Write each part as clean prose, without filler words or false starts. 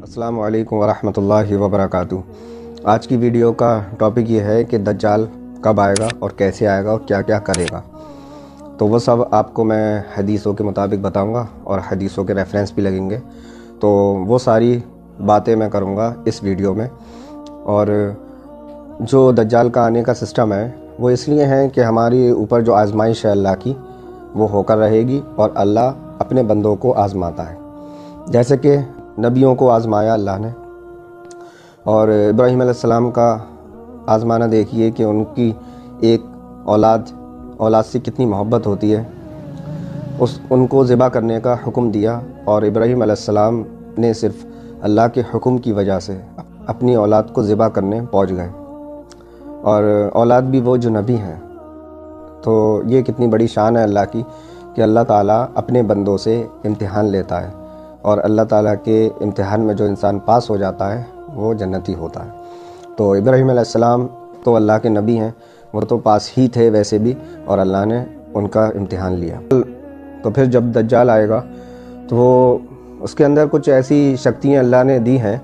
السلام علیکم ورحمۃ اللہ وبرکاتہ۔ آج کی ویڈیو کا ٹاپک یہ ہے کہ دجال کب آئے گا اور کیسے آئے گا اور کیا کیا کرے گا۔ تو وہ سب آپ کو میں حدیثوں کے مطابق بتاؤں گا اور حدیثوں کے ریفرنس بھی لگیں گے، تو وہ ساری باتیں میں کروں گا اس ویڈیو میں۔ اور جو دجال کا آنے کا سسٹم ہے وہ اس لیے ہے کہ ہماری اوپر جو آزمائش ہے اللہ کی وہ ہو کر رہے گی، اور اللہ اپنے بندوں کو آزماتا ہے، جیسے کہ نبیوں کو آزمایا اللہ نے۔ اور ابراہیم علیہ السلام کا آزمانا دیکھیے کہ ان کی ایک اولاد سے کتنی محبت ہوتی ہے، ان کو ذبح کرنے کا حکم دیا، اور ابراہیم علیہ السلام نے صرف اللہ کے حکم کی وجہ سے اپنی اولاد کو ذبح کرنے پہنچ گئے، اور اولاد بھی وہ جو نبی ہیں۔ تو یہ کتنی بڑی شان ہے اللہ کی کہ اللہ تعالیٰ اپنے بندوں سے امتحان لیتا ہے، اور اللہ تعالیٰ کے امتحان میں جو انسان پاس ہو جاتا ہے وہ جنتی ہوتا ہے۔ تو ابراہیم علیہ السلام تو اللہ کے نبی ہیں، وہ تو پاس ہی تھے ویسے بھی، اور اللہ نے ان کا امتحان لیا۔ تو پھر جب دجال آئے گا تو اس کے اندر کچھ ایسی شکتیاں اللہ نے دی ہیں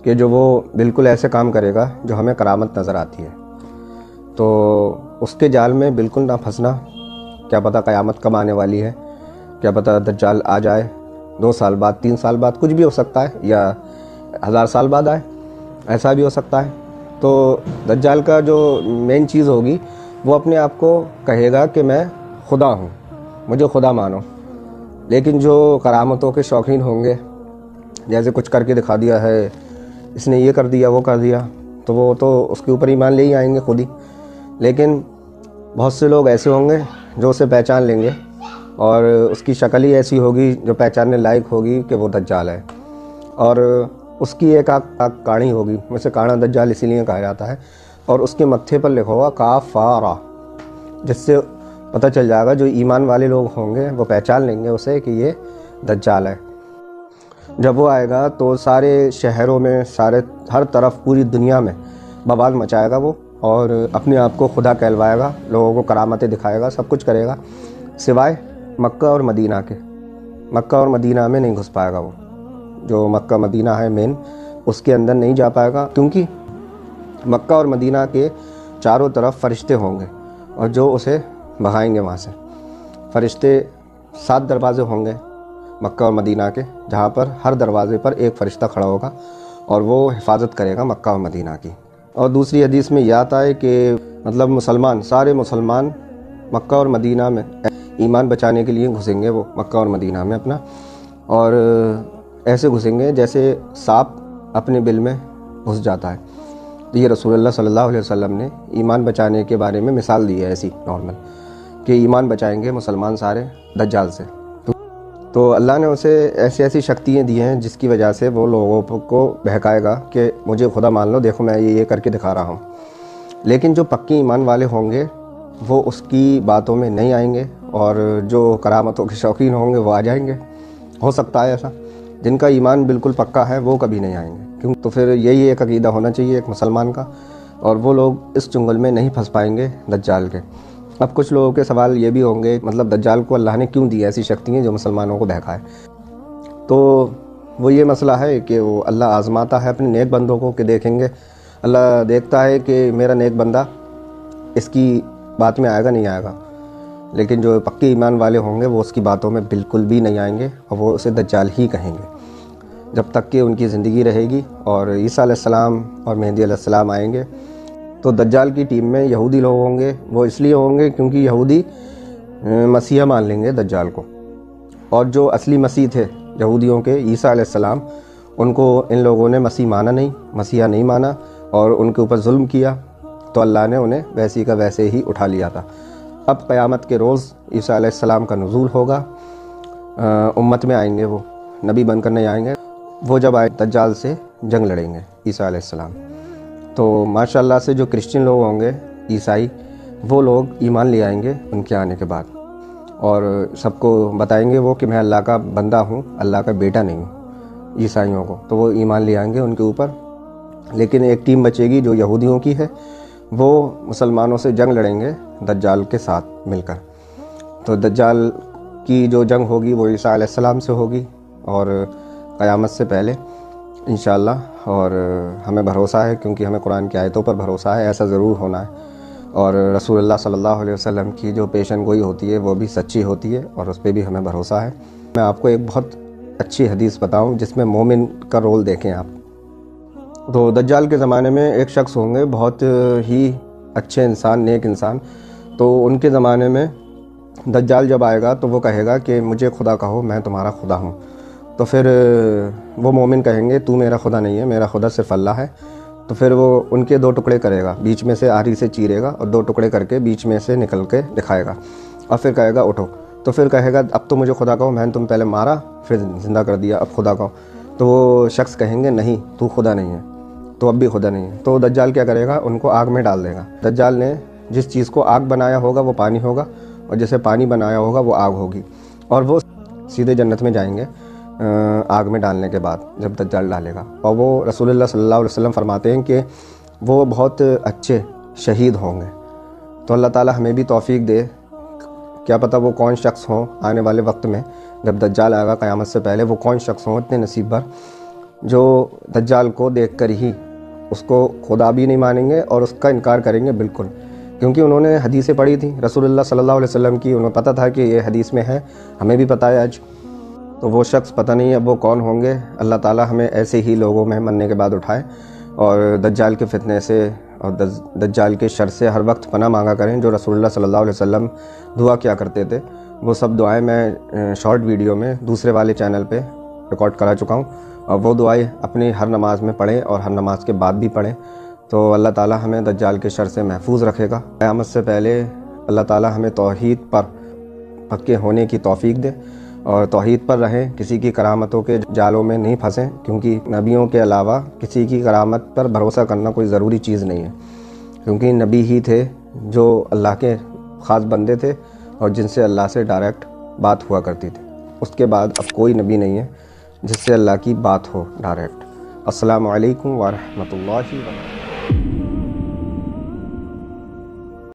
کہ جو وہ بالکل ایسے کام کرے گا جو ہمیں کرامت نظر آتی ہے۔ تو اس کے جال میں بالکل نہ پھنسنا، کیا پتہ قیامت کب آنے والی ہے، کیا پتہ دجال آ جائے 2 سال بعد، 3 سال بعد، کچھ بھی ہو سکتا ہے، یا 1000 سال بعد آئے، ایسا بھی ہو سکتا ہے۔ تو دجال کا جو مین چیز ہوگی وہ اپنے آپ کو کہے گا کہ میں خدا ہوں، مجھے خدا مانو، لیکن جو کرامتوں کے شوقین ہوں گے، جیسے کچھ کر کے دکھا دیا ہے، اس نے یہ کر دیا وہ کر دیا، تو وہ تو اس کے اوپر ایمان لے ہی آئیں گے خود ہی۔ لیکن بہت سے لوگ ایسے ہوں گے جو اسے پہچان لیں گے، اور اس کی شکل ہی ایسی ہوگی جو پہچاننے لائق ہوگی کہ وہ دجال ہے، اور اس کی ایک آنکھ کاڑی ہوگی، ویسے کاڑا دجال اسی لیے کہا جاتا ہے، اور اس کے متھے پر لکھا ہوگا کافارا، جس سے پتہ چل جائے گا، جو ایمان والے لوگ ہوں گے وہ پہچان لیں گے اسے کہ یہ دجال ہے۔ جب وہ آئے گا تو سارے شہروں میں، ہر طرف پوری دنیا میں بوال مچائے گا وہ، اور اپنے آپ کو خدا کہلوائے گا، لوگوں کو کرامتیں دکھائے گا، سب کچھ کرے گا، سوائے مکہ اور مدینہ کے۔ مکہ اور مدینہ میں نہیں گھس پائے گا وہ، جو مکہ مدینہ ہے مین، اس کے اندر نہیں جا پائے گا، کیونکہ مکہ اور مدینہ کے چاروں طرف فرشتے ہوں گے، اور جو اسے بھگائیں گے وہاں سے۔ فرشتے 7 دروازے ہوں گے مکہ اور مدینہ کے، جہاں پر ہر دروازے پر ایک فرشتہ کھڑا ہوگا، اور وہ حفاظت کرے گا مکہ اور مدینہ کی۔ اور دوسری حدیث میں یہ آتا ہے کہ مطلب سارے مسلمان مکہ اور مدینہ میں ایمان بچانے کے لیے گھسیں گے، وہ مکہ اور مدینہ میں اپنا، اور ایسے گھسیں گے جیسے سانپ اپنے بل میں گھس جاتا ہے۔ تو یہ رسول اللہ صلی اللہ علیہ وسلم نے ایمان بچانے کے بارے میں مثال دی ہے ایسی نارمل، کہ ایمان بچائیں گے مسلمان سارے دجال سے۔ تو اللہ نے اسے ایسی شکتیاں دی ہیں جس کی وجہ سے وہ لوگوں کو بہکائے گا کہ مجھے خدا مان لو، دیکھو میں یہ کر کے دکھا رہا ہوں۔ لیکن جو پکی ایمان والے ہوں گے وہ اس کی باتوں میں نہیں آئیں گے، اور جو کرامتوں کے شوقین ہوں گے وہ آ جائیں گے۔ ہو سکتا ہے ایسا، جن کا ایمان بالکل پکا ہے وہ کبھی نہیں آئیں گے، کیوں؟ تو پھر یہی ایک عقیدہ ہونا چاہیے ایک مسلمان کا، اور وہ لوگ اس چنگل میں نہیں پھنس پائیں گے دجال کے۔ اب کچھ لوگوں کے سوال یہ بھی ہوں گے، مطلب دجال کو اللہ نے کیوں دی ایسی شکتیاں جو مسلمانوں کو بہکائے؟ تو وہ یہ مسئلہ ہے کہ وہ اللہ آزماتا ہے اپنے نیک بندوں کو، کہ دیکھیں گے، اللہ دیکھتا ہے کہ میرا نیک بندہ اس کی بات میں آئے گا نہیں آئے گا، لیکن جو پکے ایمان والے ہوں گے وہ اس کی باتوں میں بالکل بھی نہیں آئیں گے، اور وہ اسے دجال ہی کہیں گے جب تک کہ ان کی زندگی رہے گی۔ اور عیسیٰ علیہ السلام اور مہدی علیہ السلام آئیں گے، تو دجال کی ٹیم میں یہودی لوگ ہوں گے، وہ اس لیے ہوں گے کیونکہ یہودی مسیح مان لیں گے دجال کو، اور جو اصلی مسیح تھے یہودیوں کے، عیسیٰ علیہ السلام، ان کو ان لوگوں نے مسیحا نہیں مانا، اور ان کے اوپر ظلم کیا، تو اللہ نے انہیں ویسی کا ویسے ہی اٹھا لیا تھا۔ اب قیامت کے روز عیسیٰ علیہ السلام کا نزول ہوگا، امت میں آئیں گے، وہ نبی بن کر نہیں آئیں گے، وہ جب آئے دجال سے جنگ لڑیں گے عیسیٰ علیہ السلام۔ تو ماشاءاللہ سے جو کرسچن لوگ ہوں گے، عیسائی، وہ لوگ ایمان لے آئیں گے ان کے آنے کے بعد، اور سب کو بتائیں گے وہ کہ میں اللہ کا بندہ ہوں، اللہ کا بیٹا نہیں ہوں، عیسائیوں کو، تو وہ ایمان لے آئیں گے ان کے اوپر۔ لیکن ایک ٹیم بچے گی جو یہودیوں کی ہے، وہ مسلمانوں سے جنگ لڑیں گے دجال کے ساتھ مل کر۔ تو دجال کی جو جنگ ہوگی وہ عیسیٰ علیہ السلام سے ہوگی، اور قیامت سے پہلے انشاءاللہ، اور ہمیں بھروسہ ہے کیونکہ ہمیں قرآن کی آیتوں پر بھروسہ ہے، ایسا ضرور ہونا ہے، اور رسول اللہ صلی اللہ علیہ وسلم کی جو پیشن گوئی ہوتی ہے وہ بھی سچی ہوتی ہے، اور اس پہ بھی ہمیں بھروسہ ہے۔ میں آپ کو ایک بہت اچھی حدیث بتاؤں جس میں مومن کا رول دیکھیں آپ۔ تو دجال کے زمانے میں ایک شخص ہوں گے بہت ہی اچھے انسان، نیک انسان، تو ان کے زمانے میں دجال جب آئے گا تو وہ کہے گا کہ مجھے خدا کہو، میں تمہارا خدا ہوں۔ تو پھر وہ مومن کہیں گے تو میرا خدا نہیں ہے، میرا خدا صرف اللہ ہے۔ تو پھر وہ ان کے 2 ٹکڑے کرے گا، بیچ میں سے آری سے چیرے گا اور 2 ٹکڑے کر کے بیچ میں سے نکل کے دکھائے گا، اور پھر کہے گا اٹھو۔ تو پھر کہے گا اب تو مجھے خدا کہو، میں نے تم پہلے مارا پھر زندہ کر دیا، اب خدا کہو۔ تو وہ شخص کہیں گے نہیں تو خدا نہیں ہے، تو اب بھی خدا نہیں ہے۔ تو دجال کیا کرے گا، ان کو آگ میں ڈال دے گا۔ دجال نے جس چیز کو آگ بنایا ہوگا وہ پانی ہوگا، اور جسے پانی بنایا ہوگا وہ آگ ہوگی، اور وہ سیدھے جنت میں جائیں گے آگ میں ڈالنے کے بعد جب دجال ڈالے گا۔ اور وہ رسول اللہ صلی اللہ علیہ وسلم فرماتے ہیں کہ وہ بہت اچھے شہید ہوں گے۔ تو اللہ تعالی ہمیں بھی توفیق دے، کیا پتہ وہ کون شخص ہوں آنے والے وقت میں جب دجال آئے گا قیامت سے پہلے، وہ کون شخص ہوں اتنے نصیب بھر جو دجال کو دیکھ کر ہی اس کو خدا بھی نہیں مانیں گے اور اس کا انکار کریں گے بالکل، کیونکہ انہوں نے حدیثیں پڑھی تھیں رسول اللہ صلی اللہ علیہ وسلم کی، انہیں پتہ تھا کہ یہ حدیث میں ہے، ہمیں بھی پتہ ہے آج۔ تو وہ شخص پتہ نہیں اب وہ کون ہوں گے۔ اللہ تعالی ہمیں ایسے ہی لوگوں میں مرنے کے بعد اٹھائے، اور دجال کے فتنے سے اور دجال کے شر سے ہر وقت پناہ مانگا کریں، جو رسول اللہ صلی اللہ علیہ وسلم دعا کیا کرتے تھے۔ وہ سب دعائیں میں شارٹ ویڈیو میں دوسرے والے چینل پہ ریکارڈ کرا چکا ہوں، اور وہ دعائیں اپنی ہر نماز میں پڑھیں اور ہر نماز کے بعد بھی پڑھیں، تو اللہ تعالی ہمیں دجال کے شر سے محفوظ رکھے گا۔ قیامت سے پہلے اللہ تعالی ہمیں توحید پر پکے ہونے کی توفیق دے، اور توحید پر رہیں، کسی کی کرامتوں کے جالوں میں نہیں پھنسیں، کیونکہ نبیوں کے علاوہ کسی کی کرامت پر بھروسہ کرنا کوئی ضروری چیز نہیں ہے، کیونکہ نبی ہی تھے جو اللہ کے خاص بندے تھے اور جن سے اللہ سے ڈائریکٹ بات ہوا کرتی تھی۔ اس کے بعد اب کوئی نبی نہیں ہے جس سے اللہ کی بات ہو ڈائریکٹ۔ السلام علیکم ورحمۃ اللہ وبرکاتہ۔